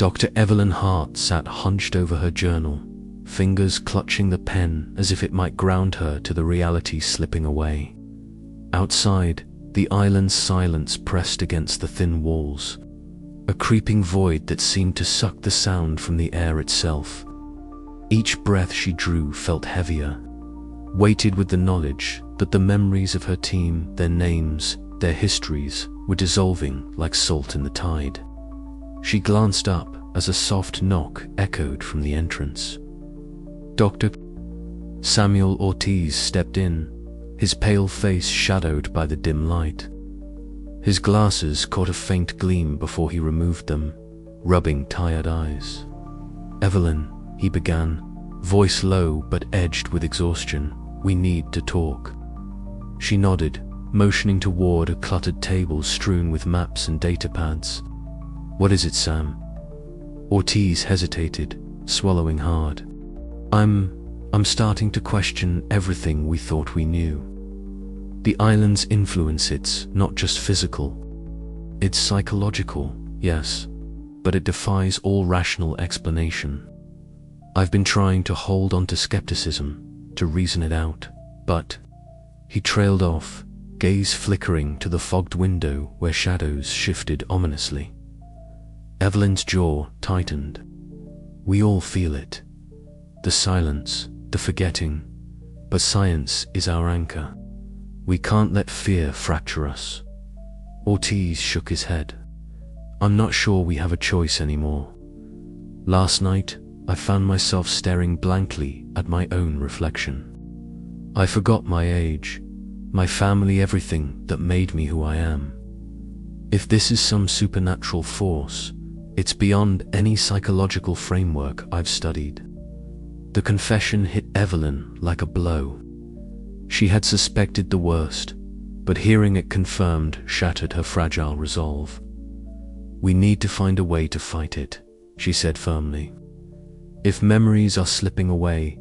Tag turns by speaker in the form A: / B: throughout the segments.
A: Dr. Evelyn Hart sat hunched over her journal, fingers clutching the pen as if it might ground her to the reality slipping away. Outside, the island's silence pressed against the thin walls, a creeping void that seemed to suck the sound from the air itself. Each breath she drew felt heavier, weighted with the knowledge that the memories of her team, their names, their histories, were dissolving like salt in the tide. She glanced up as a soft knock echoed from the entrance. Dr. Samuel Ortiz stepped in, his pale face shadowed by the dim light. His glasses caught a faint gleam before he removed them, rubbing tired eyes. "Evelyn," he began, voice low but edged with exhaustion, "we need to talk." She nodded, motioning toward a cluttered table strewn with maps and datapads. "What is it, Sam?" Ortiz hesitated, swallowing hard. I'm starting to question everything we thought we knew. The island's influence, it's not just physical. It's psychological, yes, but it defies all rational explanation. I've been trying to hold on to skepticism, to reason it out, but..." He trailed off, gaze flickering to the fogged window where shadows shifted ominously. Evelyn's jaw tightened. "We all feel it. The silence, the forgetting, but science is our anchor. We can't let fear fracture us." Ortiz shook his head. "I'm not sure we have a choice anymore. Last night, I found myself staring blankly at my own reflection. I forgot my age, my family, everything that made me who I am. If this is some supernatural force, it's beyond any psychological framework I've studied." The confession hit Evelyn like a blow. She had suspected the worst, but hearing it confirmed shattered her fragile resolve. "We need to find a way to fight it," she said firmly. "If memories are slipping away,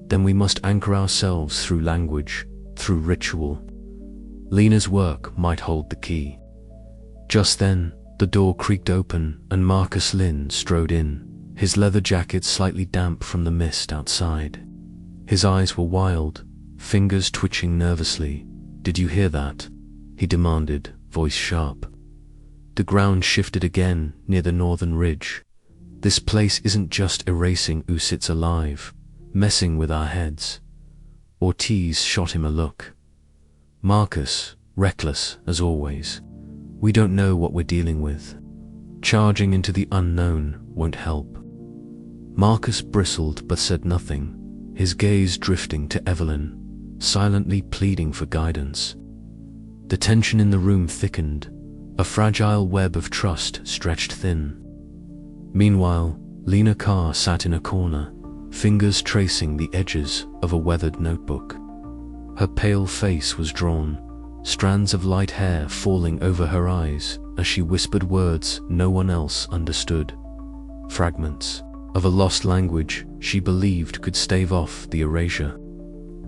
A: then we must anchor ourselves through language, through ritual. Lena's work might hold the key." Just then, the door creaked open and Marcus Lynn strode in, his leather jacket slightly damp from the mist outside. His eyes were wild, fingers twitching nervously. "Did you hear that?" he demanded, voice sharp. The ground shifted again near the northern ridge. "This place isn't just erasing who sits alive, messing with our heads." Ortiz shot him a look. "Marcus, reckless as always. We don't know what we're dealing with. Charging into the unknown won't help." Marcus bristled but said nothing, his gaze drifting to Evelyn, silently pleading for guidance. The tension in the room thickened, a fragile web of trust stretched thin. Meanwhile, Lena Carr sat in a corner, fingers tracing the edges of a weathered notebook. Her pale face was drawn, strands of light hair falling over her eyes as she whispered words no one else understood. Fragments of a lost language she believed could stave off the erasure.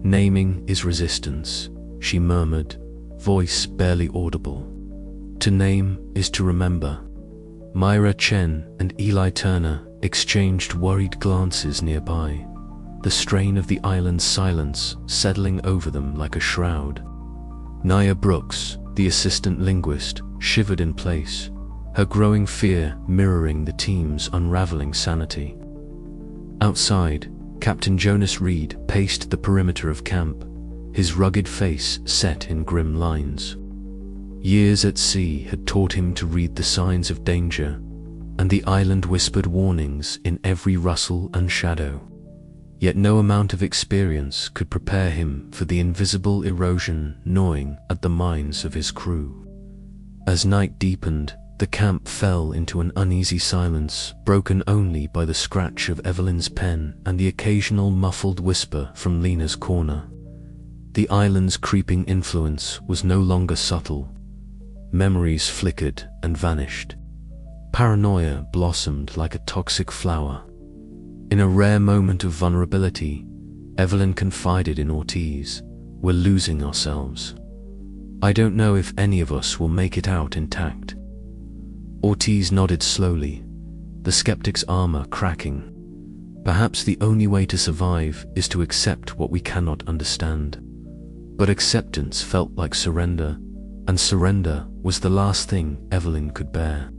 A: "Naming is resistance," she murmured, voice barely audible. "To name is to remember." Myra Chen and Eli Turner exchanged worried glances nearby, the strain of the island's silence settling over them like a shroud. Nia Brooks, the assistant linguist, shivered in place, her growing fear mirroring the team's unraveling sanity. Outside, Captain Jonas Reed paced the perimeter of camp, his rugged face set in grim lines. Years at sea had taught him to read the signs of danger, and the island whispered warnings in every rustle and shadow. Yet no amount of experience could prepare him for the invisible erosion gnawing at the minds of his crew. As night deepened, the camp fell into an uneasy silence, broken only by the scratch of Evelyn's pen and the occasional muffled whisper from Lena's corner. The island's creeping influence was no longer subtle. Memories flickered and vanished. Paranoia blossomed like a toxic flower. In a rare moment of vulnerability, Evelyn confided in Ortiz, "We're losing ourselves. I don't know if any of us will make it out intact." Ortiz nodded slowly, the skeptic's armor cracking. Perhaps the only way to survive is to accept what we cannot understand. But acceptance felt like surrender, and surrender was the last thing Evelyn could bear.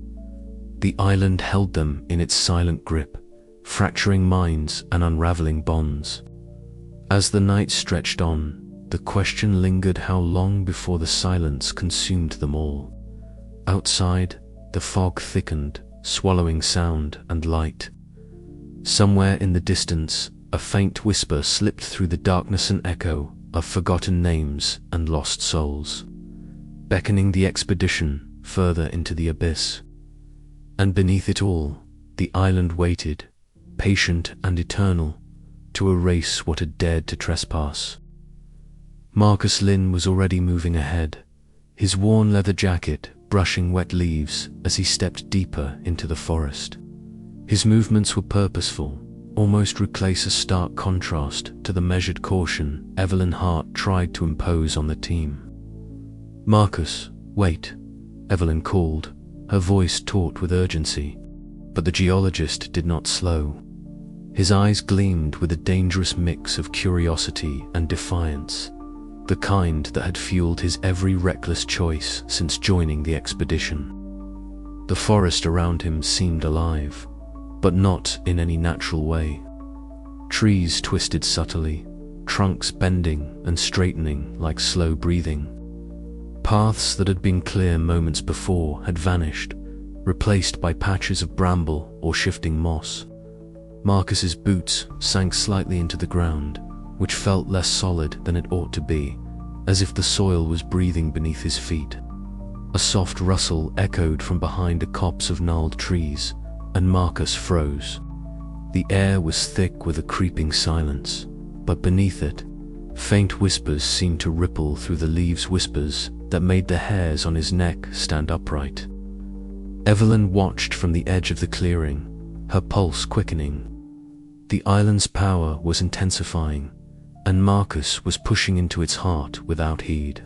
A: The island held them in its silent grip, fracturing minds and unraveling bonds. As the night stretched on, the question lingered how long before the silence consumed them all. Outside, the fog thickened, swallowing sound and light. Somewhere in the distance, a faint whisper slipped through the darkness, an echo of forgotten names and lost souls, beckoning the expedition further into the abyss. And beneath it all, the island waited, patient and eternal, to erase what had dared to trespass. Marcus Lynn was already moving ahead, his worn leather jacket brushing wet leaves as he stepped deeper into the forest. His movements were purposeful, almost reckless, a stark contrast to the measured caution Evelyn Hart tried to impose on the team. "Marcus, wait," Evelyn called, her voice taut with urgency, but the geologist did not slow. His eyes gleamed with a dangerous mix of curiosity and defiance, the kind that had fueled his every reckless choice since joining the expedition. The forest around him seemed alive, but not in any natural way. Trees twisted subtly, trunks bending and straightening like slow breathing. Paths that had been clear moments before had vanished, replaced by patches of bramble or shifting moss. Marcus's boots sank slightly into the ground, which felt less solid than it ought to be, as if the soil was breathing beneath his feet. A soft rustle echoed from behind a copse of gnarled trees, and Marcus froze. The air was thick with a creeping silence, but beneath it, faint whispers seemed to ripple through the leaves, whispers that made the hairs on his neck stand upright. Evelyn watched from the edge of the clearing, her pulse quickening. The island's power was intensifying, and Marcus was pushing into its heart without heed.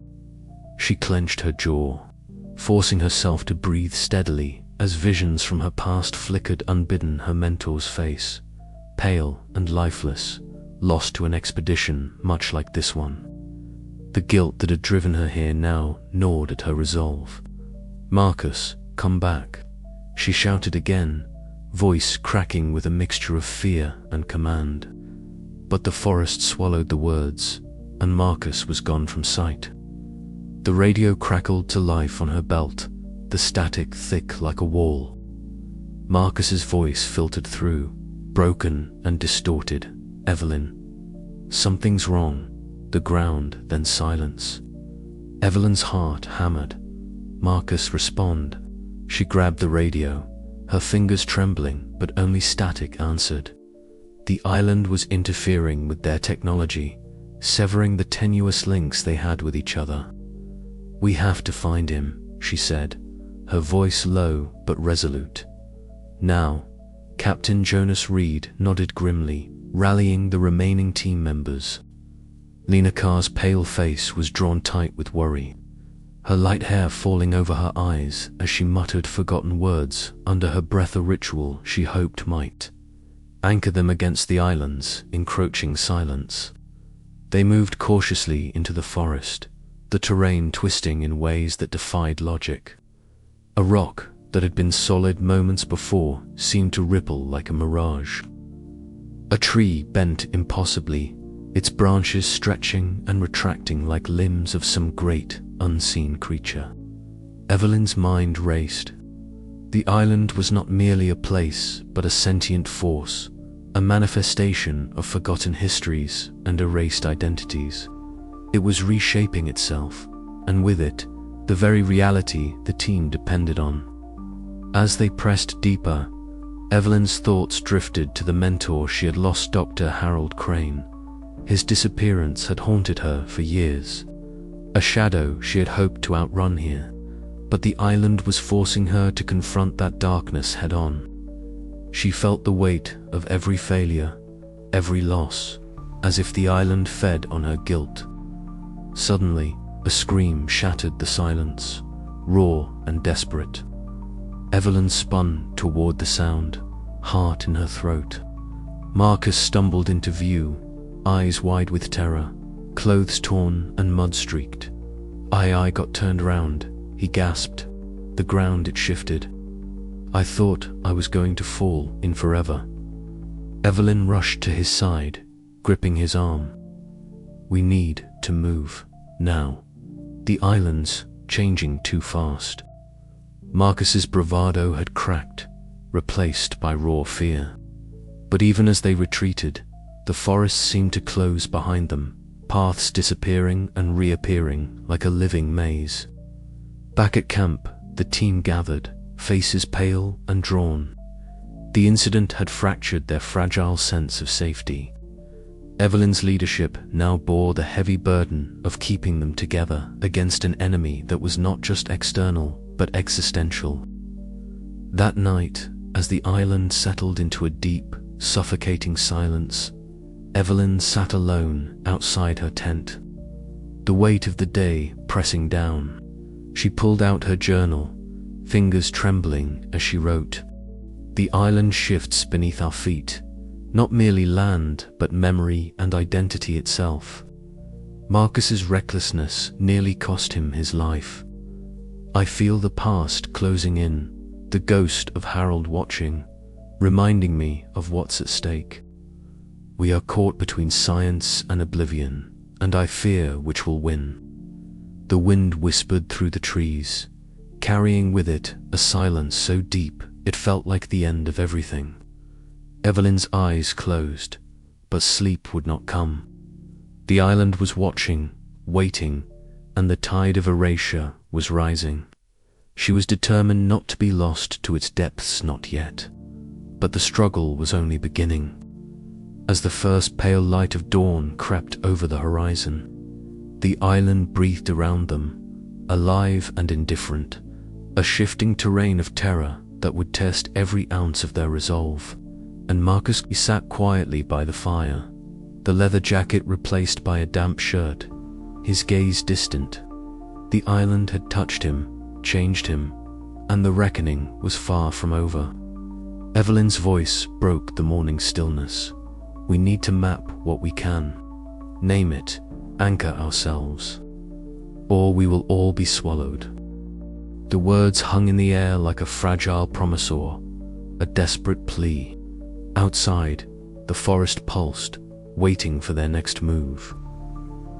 A: She clenched her jaw, forcing herself to breathe steadily as visions from her past flickered unbidden. Her mentor's face, pale and lifeless, lost to an expedition much like this one. The guilt that had driven her here now gnawed at her resolve. "Marcus, come back," she shouted again, voice cracking with a mixture of fear and command. But the forest swallowed the words, and Marcus was gone from sight. The radio crackled to life on her belt, the static thick like a wall. Marcus's voice filtered through, broken and distorted. "Evelyn, something's wrong." The ground, then silence. Evelyn's heart hammered. "Marcus, respond." She grabbed the radio, her fingers trembling, but only static answered. The island was interfering with their technology, severing the tenuous links they had with each other. "We have to find him," she said, her voice low but resolute. "Now." Captain Jonas Reed nodded grimly, rallying the remaining team members. Lena Carr's pale face was drawn tight with worry, her light hair falling over her eyes as she muttered forgotten words under her breath, a ritual she hoped might anchor them against the island's encroaching silence. They moved cautiously into the forest, the terrain twisting in ways that defied logic. A rock that had been solid moments before seemed to ripple like a mirage. A tree bent impossibly, its branches stretching and retracting like limbs of some great, unseen creature. Evelyn's mind raced. The island was not merely a place, but a sentient force, a manifestation of forgotten histories and erased identities. It was reshaping itself, and with it, the very reality the team depended on. As they pressed deeper, Evelyn's thoughts drifted to the mentor she had lost, Dr. Harold Crane. His disappearance had haunted her for years, a shadow she had hoped to outrun here, but the island was forcing her to confront that darkness head-on. She felt the weight of every failure, every loss, as if the island fed on her guilt. Suddenly, a scream shattered the silence, raw and desperate. Evelyn spun toward the sound, heart in her throat. Marcus stumbled into view, eyes wide with terror, clothes torn and mud-streaked. I got turned round, he gasped. The ground it shifted. I thought I was going to fall in forever. Evelyn rushed to his side, gripping his arm. We need to move, now. The island's changing too fast. Marcus's bravado had cracked, replaced by raw fear. But even as they retreated, the forest seemed to close behind them, paths disappearing and reappearing like a living maze. Back at camp, the team gathered, faces pale and drawn. The incident had fractured their fragile sense of safety. Evelyn's leadership now bore the heavy burden of keeping them together against an enemy that was not just external, but existential. That night, as the island settled into a deep, suffocating silence, Evelyn sat alone outside her tent. The weight of the day pressing down, she pulled out her journal, fingers trembling as she wrote, "The island shifts beneath our feet, not merely land, but memory and identity itself. Marcus's recklessness nearly cost him his life. I feel the past closing in, the ghost of Harold watching, reminding me of what's at stake. We are caught between science and oblivion, and I fear which will win." The wind whispered through the trees, carrying with it a silence so deep it felt like the end of everything. Evelyn's eyes closed, but sleep would not come. The island was watching, waiting, and the tide of erasure was rising. She was determined not to be lost to its depths, not yet. But the struggle was only beginning. As the first pale light of dawn crept over the horizon, the island breathed around them, alive and indifferent, a shifting terrain of terror that would test every ounce of their resolve. And Marcus sat quietly by the fire, the leather jacket replaced by a damp shirt, his gaze distant. The island had touched him, changed him, and the reckoning was far from over. Evelyn's voice broke the morning stillness. We need to map what we can, name it, anchor ourselves, or we will all be swallowed. The words hung in the air like a fragile promisor, a desperate plea. Outside, the forest pulsed, waiting for their next move.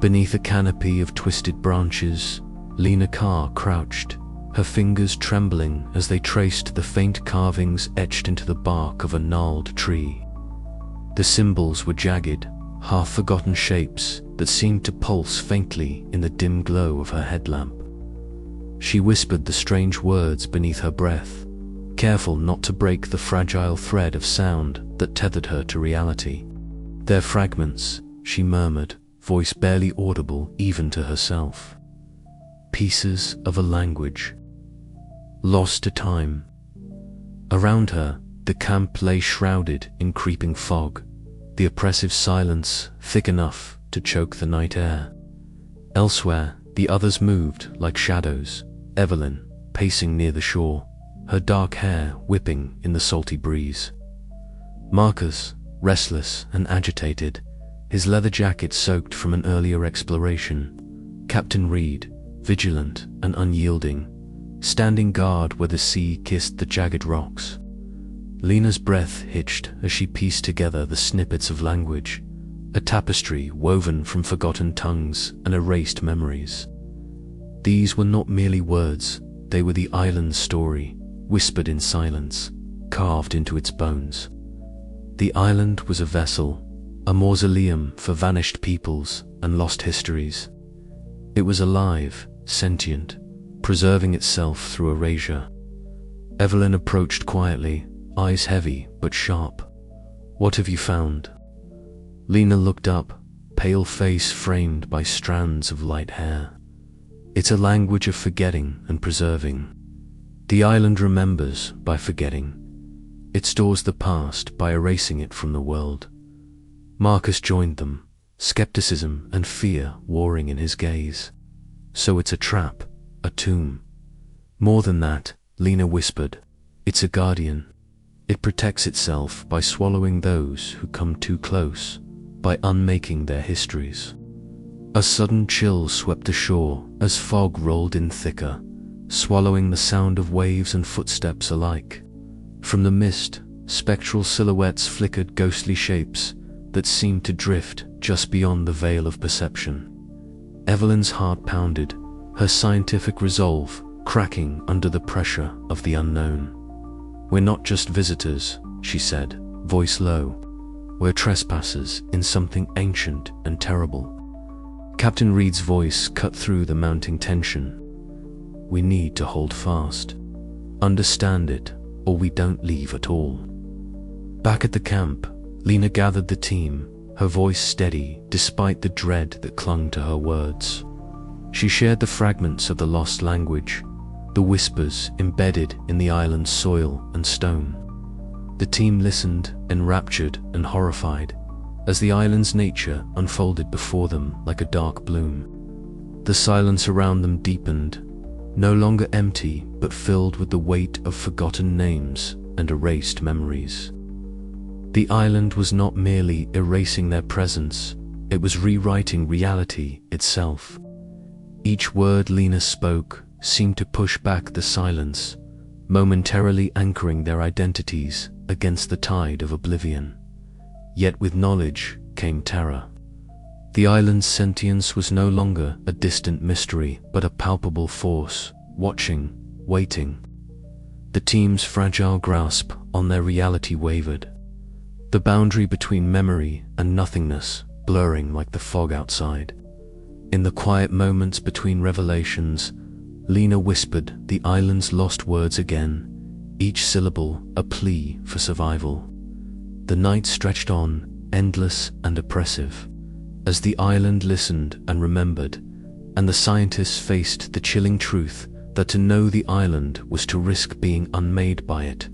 A: Beneath a canopy of twisted branches, Lena Carr crouched, her fingers trembling as they traced the faint carvings etched into the bark of a gnarled tree. The symbols were jagged, half-forgotten shapes that seemed to pulse faintly in the dim glow of her headlamp. She whispered the strange words beneath her breath, careful not to break the fragile thread of sound that tethered her to reality. "They're fragments," she murmured, voice barely audible even to herself. "Pieces of a language, lost to time." Around her, the camp lay shrouded in creeping fog, the oppressive silence thick enough to choke the night air. Elsewhere, the others moved like shadows, Evelyn pacing near the shore, her dark hair whipping in the salty breeze. Marcus, restless and agitated, his leather jacket soaked from an earlier exploration. Captain Reed, vigilant and unyielding, standing guard where the sea kissed the jagged rocks. Lena's breath hitched as she pieced together the snippets of language, a tapestry woven from forgotten tongues and erased memories. These were not merely words, they were the island's story, whispered in silence, carved into its bones. The island was a vessel, a mausoleum for vanished peoples and lost histories. It was alive, sentient, preserving itself through erasure. Evelyn approached quietly, eyes heavy but sharp. "What have you found?" Lena looked up, pale face framed by strands of light hair. "It's a language of forgetting and preserving. The island remembers by forgetting. It stores the past by erasing it from the world." Marcus joined them, skepticism and fear warring in his gaze. "So it's a trap, a tomb." "More than that," Lena whispered. "It's a guardian. It protects itself by swallowing those who come too close, by unmaking their histories. A sudden chill swept ashore as fog rolled in thicker, swallowing the sound of waves and footsteps alike. From the mist, spectral silhouettes flickered, ghostly shapes that seemed to drift just beyond the veil of perception. Evelyn's heart pounded, her scientific resolve cracking under the pressure of the unknown. "We're not just visitors," she said, voice low. "We're trespassers in something ancient and terrible." Captain Reed's voice cut through the mounting tension. "We need to hold fast. Understand it, or we don't leave at all." Back at the camp, Lena gathered the team, her voice steady despite the dread that clung to her words. She shared the fragments of the lost language, the whispers embedded in the island's soil and stone. The team listened, enraptured and horrified, as the island's nature unfolded before them like a dark bloom. The silence around them deepened, no longer empty but filled with the weight of forgotten names and erased memories. The island was not merely erasing their presence, it was rewriting reality itself. Each word Lena spoke seemed to push back the silence, momentarily anchoring their identities against the tide of oblivion. Yet with knowledge came terror. The island's sentience was no longer a distant mystery, but a palpable force, watching, waiting. The team's fragile grasp on their reality wavered, the boundary between memory and nothingness blurring like the fog outside. In the quiet moments between revelations, Lena whispered the island's lost words again, each syllable a plea for survival. The night stretched on, endless and oppressive, as the island listened and remembered, and the scientists faced the chilling truth that to know the island was to risk being unmade by it.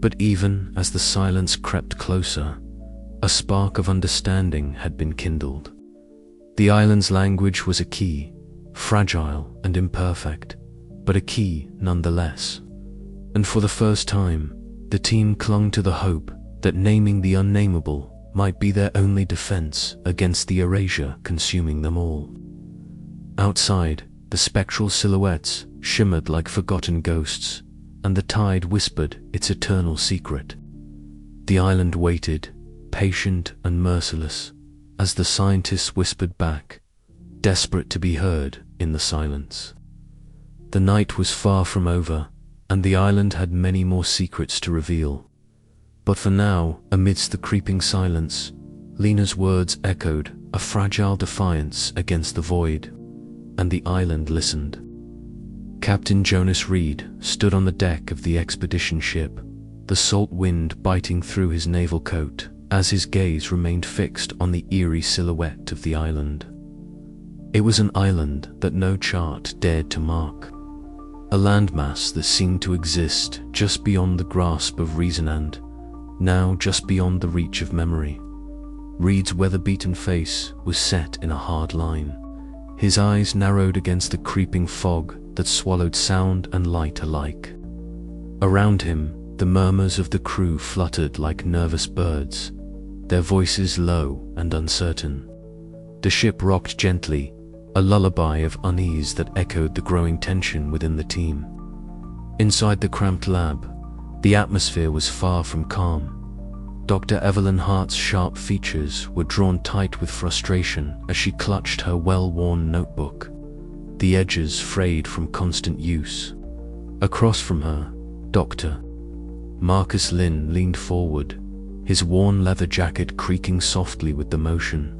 A: But even as the silence crept closer, a spark of understanding had been kindled. The island's language was a key, fragile and imperfect, but a key nonetheless. And for the first time, the team clung to the hope that naming the unnameable might be their only defense against the erasure consuming them all. Outside, the spectral silhouettes shimmered like forgotten ghosts, and the tide whispered its eternal secret. The island waited, patient and merciless, as the scientists whispered back, desperate to be heard in the silence. The night was far from over, and the island had many more secrets to reveal. But for now, amidst the creeping silence, Lena's words echoed, a fragile defiance against the void, and the island listened. Captain Jonas Reed stood on the deck of the expedition ship, the salt wind biting through his naval coat as his gaze remained fixed on the eerie silhouette of the island. It was an island that no chart dared to mark, a landmass that seemed to exist just beyond the grasp of reason and, now just beyond the reach of memory. Reed's weather-beaten face was set in a hard line, his eyes narrowed against the creeping fog that swallowed sound and light alike. Around him, the murmurs of the crew fluttered like nervous birds, their voices low and uncertain. The ship rocked gently, a lullaby of unease that echoed the growing tension within the team. Inside the cramped lab, the atmosphere was far from calm. Dr. Evelyn Hart's sharp features were drawn tight with frustration as she clutched her well-worn notebook, the edges frayed from constant use. Across from her, Dr. Marcus Lynn leaned forward, his worn leather jacket creaking softly with the motion.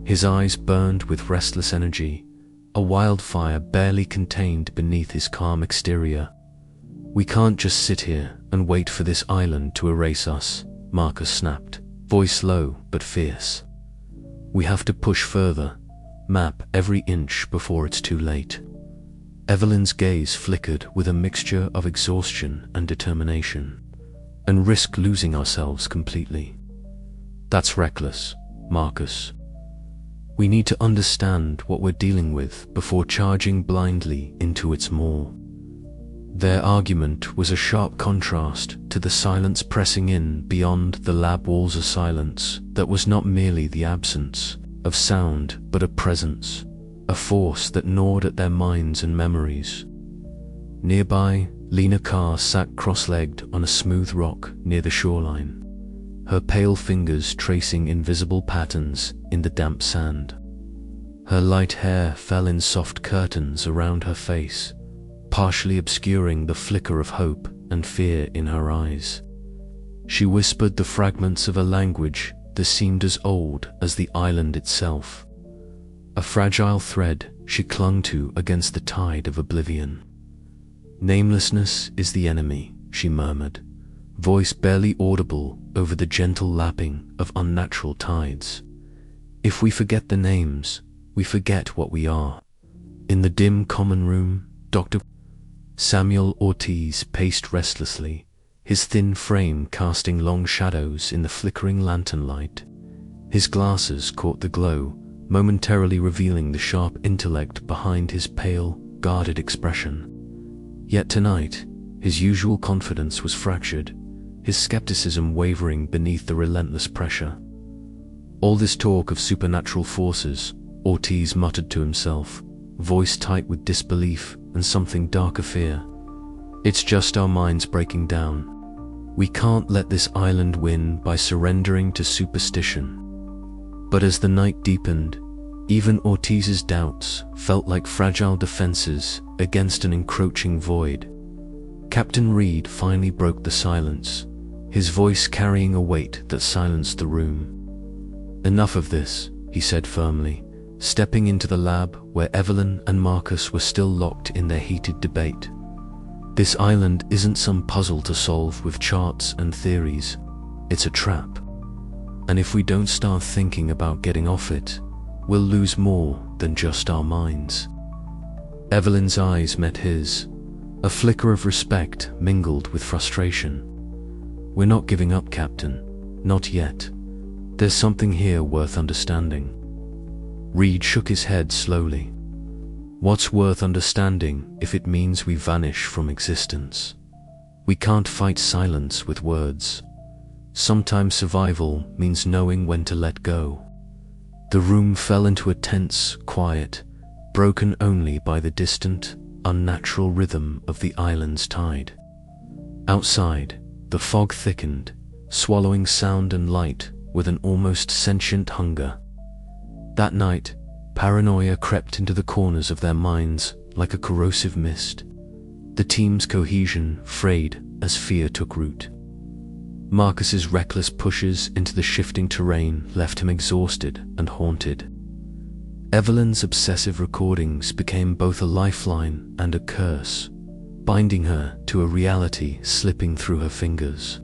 A: His eyes burned with restless energy, a wildfire barely contained beneath his calm exterior. "We can't just sit here and wait for this island to erase us," Marcus snapped, voice low but fierce. "We have to push further, map every inch before it's too late." Evelyn's gaze flickered with a mixture of exhaustion and determination. "And risk losing ourselves completely. That's reckless, Marcus. We need to understand what we're dealing with before charging blindly into its maw." Their argument was a sharp contrast to the silence pressing in beyond the lab walls, a silence that was not merely the absence of sound but a presence, a force that gnawed at their minds and memories. Nearby, Lena Carr sat cross-legged on a smooth rock near the shoreline, her pale fingers tracing invisible patterns in the damp sand. Her light hair fell in soft curtains around her face, partially obscuring the flicker of hope and fear in her eyes. She whispered the fragments of a language that seemed as old as the island itself, a fragile thread she clung to against the tide of oblivion. "Namelessness is the enemy," she murmured, voice barely audible over the gentle lapping of unnatural tides. "If we forget the names, we forget what we are." In the dim common room, Dr. Samuel Ortiz paced restlessly, his thin frame casting long shadows in the flickering lantern light. His glasses caught the glow, momentarily revealing the sharp intellect behind his pale, guarded expression. Yet tonight, his usual confidence was fractured, his skepticism wavering beneath the relentless pressure. "All this talk of supernatural forces," Ortiz muttered to himself, voice tight with disbelief and something darker fear. "It's just our minds breaking down. We can't let this island win by surrendering to superstition." But as the night deepened, even Ortiz's doubts felt like fragile defenses against an encroaching void. Captain Reed finally broke the silence, his voice carrying a weight that silenced the room. "Enough of this," he said firmly, stepping into the lab where Evelyn and Marcus were still locked in their heated debate. "This island isn't some puzzle to solve with charts and theories. It's a trap. And if we don't start thinking about getting off it, we'll lose more than just our minds." Evelyn's eyes met his, a flicker of respect mingled with frustration. "We're not giving up, Captain. Not yet. There's something here worth understanding." Reed shook his head slowly. "What's worth understanding if it means we vanish from existence? We can't fight silence with words. Sometimes survival means knowing when to let go." The room fell into a tense quiet, broken only by the distant, unnatural rhythm of the island's tide. Outside, the fog thickened, swallowing sound and light with an almost sentient hunger. That night, paranoia crept into the corners of their minds like a corrosive mist. The team's cohesion frayed as fear took root. Marcus's reckless pushes into the shifting terrain left him exhausted and haunted. Evelyn's obsessive recordings became both a lifeline and a curse, binding her to a reality slipping through her fingers.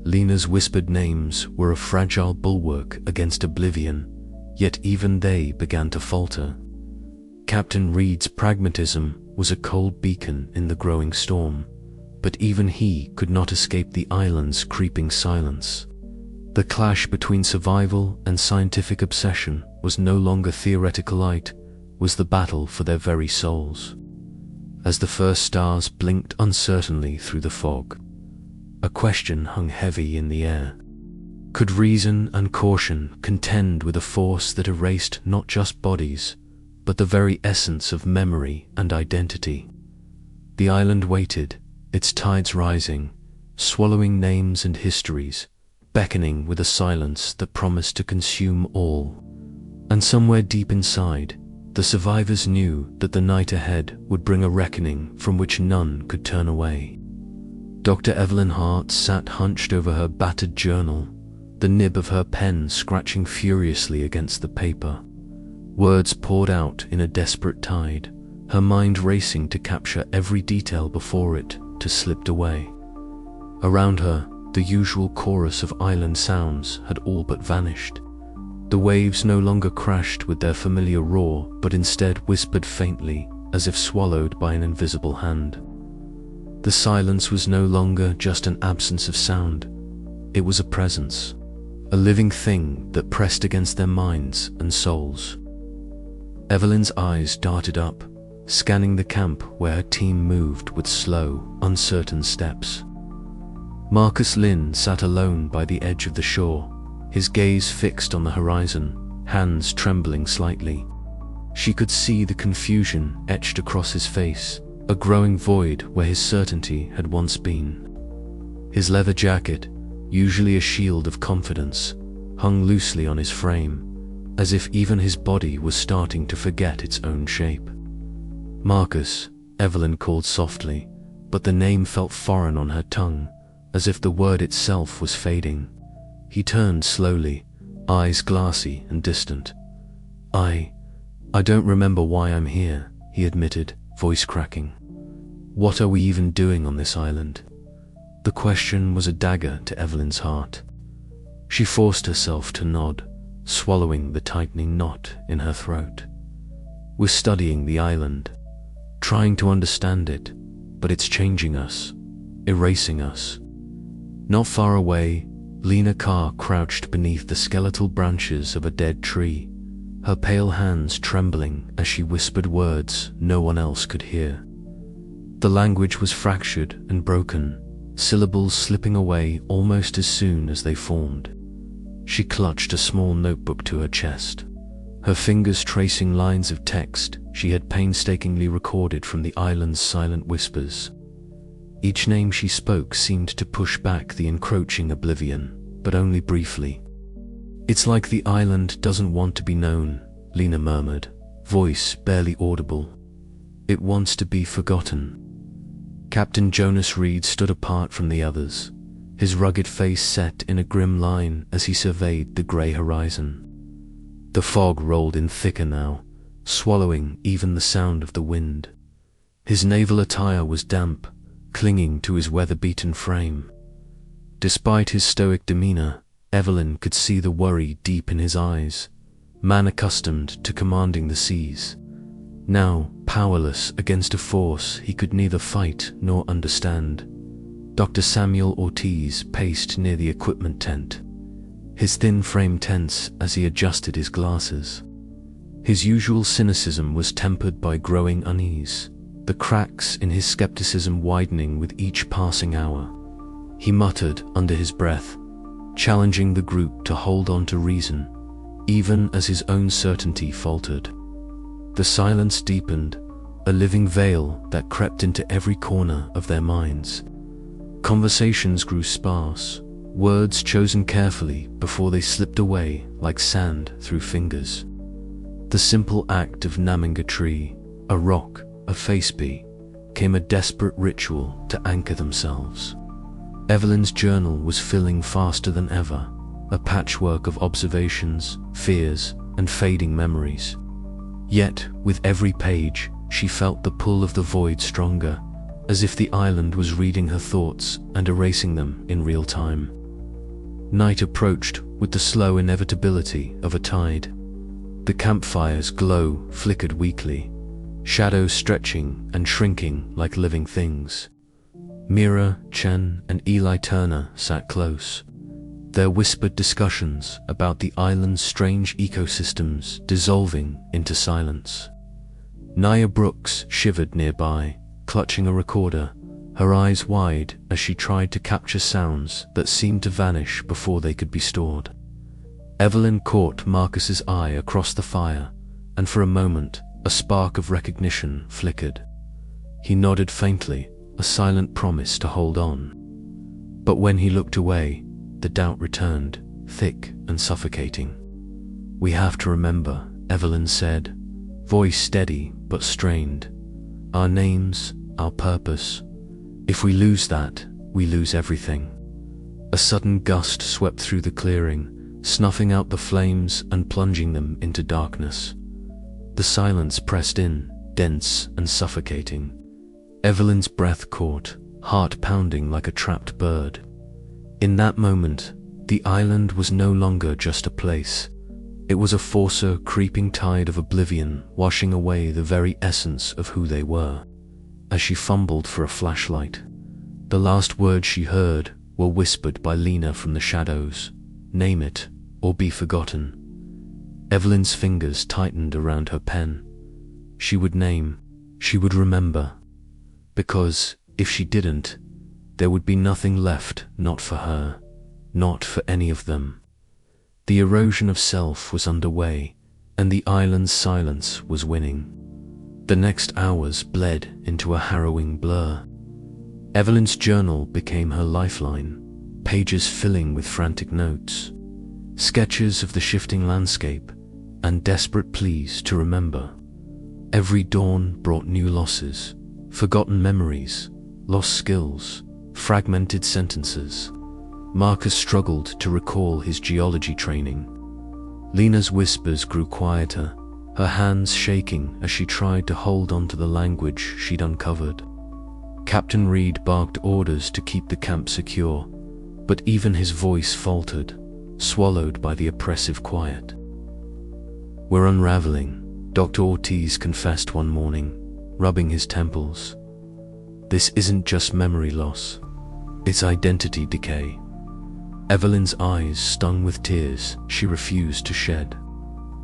A: Lena's whispered names were a fragile bulwark against oblivion, yet even they began to falter. Captain Reed's pragmatism was a cold beacon in the growing storm, but even he could not escape the island's creeping silence. The clash between survival and scientific obsession was no longer theoretical light, was the battle for their very souls. As the first stars blinked uncertainly through the fog, a question hung heavy in the air. Could reason and caution contend with a force that erased not just bodies, but the very essence of memory and identity? The island waited, its tides rising, swallowing names and histories, beckoning with a silence that promised to consume all. And somewhere deep inside, the survivors knew that the night ahead would bring a reckoning from which none could turn away. Dr. Evelyn Hart sat hunched over her battered journal, the nib of her pen scratching furiously against the paper. Words poured out in a desperate tide, her mind racing to capture every detail before it to slipped away. Around her, the usual chorus of island sounds had all but vanished. The waves no longer crashed with their familiar roar, but instead whispered faintly, as if swallowed by an invisible hand. The silence was no longer just an absence of sound. It was a presence, a living thing that pressed against their minds and souls. Evelyn's eyes darted up, scanning the camp where her team moved with slow, uncertain steps. Marcus Lynn sat alone by the edge of the shore, his gaze fixed on the horizon, hands trembling slightly. She could see the confusion etched across his face, a growing void where his certainty had once been. His leather jacket, usually a shield of confidence, hung loosely on his frame, as if even his body was starting to forget its own shape. Marcus, Evelyn called softly, but the name felt foreign on her tongue, as if the word itself was fading. He turned slowly, eyes glassy and distant. I don't remember why I'm here, he admitted, voice cracking. What are we even doing on this island? The question was a dagger to Evelyn's heart. She forced herself to nod, swallowing the tightening knot in her throat. We're studying the island, trying to understand it, but it's changing us, erasing us. Not far away, Lena Carr crouched beneath the skeletal branches of a dead tree, her pale hands trembling as she whispered words no one else could hear. The language was fractured and broken, syllables slipping away almost as soon as they formed. She clutched a small notebook to her chest, her fingers tracing lines of text she had painstakingly recorded from the island's silent whispers. Each name she spoke seemed to push back the encroaching oblivion, but only briefly. It's like the island doesn't want to be known, Lena murmured, voice barely audible. It wants to be forgotten. Captain Jonas Reed stood apart from the others, his rugged face set in a grim line as he surveyed the grey horizon. The fog rolled in thicker now, swallowing even the sound of the wind. His naval attire was damp, clinging to his weather-beaten frame. Despite his stoic demeanor, Evelyn could see the worry deep in his eyes, man accustomed to commanding the seas, now powerless against a force he could neither fight nor understand. Dr. Samuel Ortiz paced near the equipment tent, his thin frame tense as he adjusted his glasses. His usual cynicism was tempered by growing unease, the cracks in his skepticism widening with each passing hour. He muttered under his breath, challenging the group to hold on to reason, even as his own certainty faltered. The silence deepened, a living veil that crept into every corner of their minds. Conversations grew sparse, words chosen carefully before they slipped away like sand through fingers. The simple act of namming a tree, a rock, a face-bee, came a desperate ritual to anchor themselves. Evelyn's journal was filling faster than ever, a patchwork of observations, fears, and fading memories. Yet, with every page, she felt the pull of the void stronger, as if the island was reading her thoughts and erasing them in real time. Night approached with the slow inevitability of a tide. The campfire's glow flickered weakly, shadows stretching and shrinking like living things. Mira, Chen, and Eli Turner sat close, their whispered discussions about the island's strange ecosystems dissolving into silence. Nia Brooks shivered nearby, clutching a recorder, her eyes wide as she tried to capture sounds that seemed to vanish before they could be stored. Evelyn caught Marcus's eye across the fire, and for a moment, a spark of recognition flickered. He nodded faintly, a silent promise to hold on. But when he looked away, the doubt returned, thick and suffocating. "We have to remember," Evelyn said, voice steady but strained. "Our names, our purpose. If we lose that, we lose everything." A sudden gust swept through the clearing, snuffing out the flames and plunging them into darkness. The silence pressed in, dense and suffocating. Evelyn's breath caught, heart pounding like a trapped bird. In that moment, the island was no longer just a place. It was a forcer creeping tide of oblivion, washing away the very essence of who they were. As she fumbled for a flashlight, the last words she heard were whispered by Lena from the shadows. "Name it, or be forgotten." Evelyn's fingers tightened around her pen. She would name, she would remember. Because if she didn't, there would be nothing left, not for her, not for any of them. The erosion of self was underway, and the island's silence was winning. The next hours bled into a harrowing blur. Evelyn's journal became her lifeline, pages filling with frantic notes, sketches of the shifting landscape, and desperate pleas to remember. Every dawn brought new losses, forgotten memories, lost skills, fragmented sentences. Marcus struggled to recall his geology training. Lena's whispers grew quieter, her hands shaking as she tried to hold on to the language she'd uncovered. Captain Reed barked orders to keep the camp secure, but even his voice faltered, swallowed by the oppressive quiet. "We're unraveling," Dr. Ortiz confessed one morning, rubbing his temples. "This isn't just memory loss, it's identity decay." Evelyn's eyes stung with tears she refused to shed.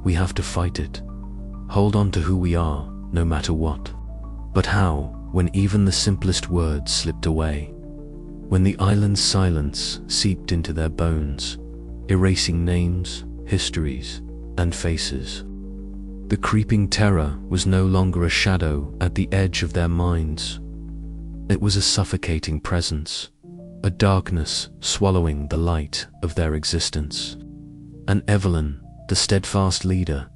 A: "We have to fight it. Hold on to who we are, no matter what." But how, when even the simplest words slipped away? When the island's silence seeped into their bones, erasing names, histories, and faces. The creeping terror was no longer a shadow at the edge of their minds. It was a suffocating presence, a darkness swallowing the light of their existence. And Evelyn, the steadfast leader,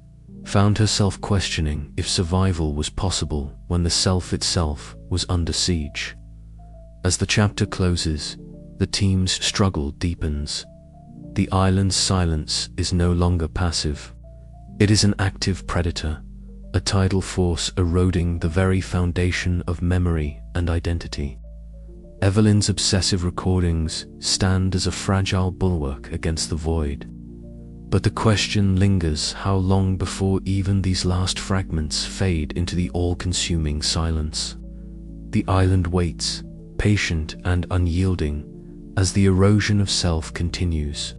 A: found herself questioning if survival was possible when the self itself was under siege. As the chapter closes, the team's struggle deepens. The island's silence is no longer passive. It is an active predator, a tidal force eroding the very foundation of memory and identity. Evelyn's obsessive recordings stand as a fragile bulwark against the void. But the question lingers: how long before even these last fragments fade into the all-consuming silence? The island waits, patient and unyielding, as the erosion of self continues.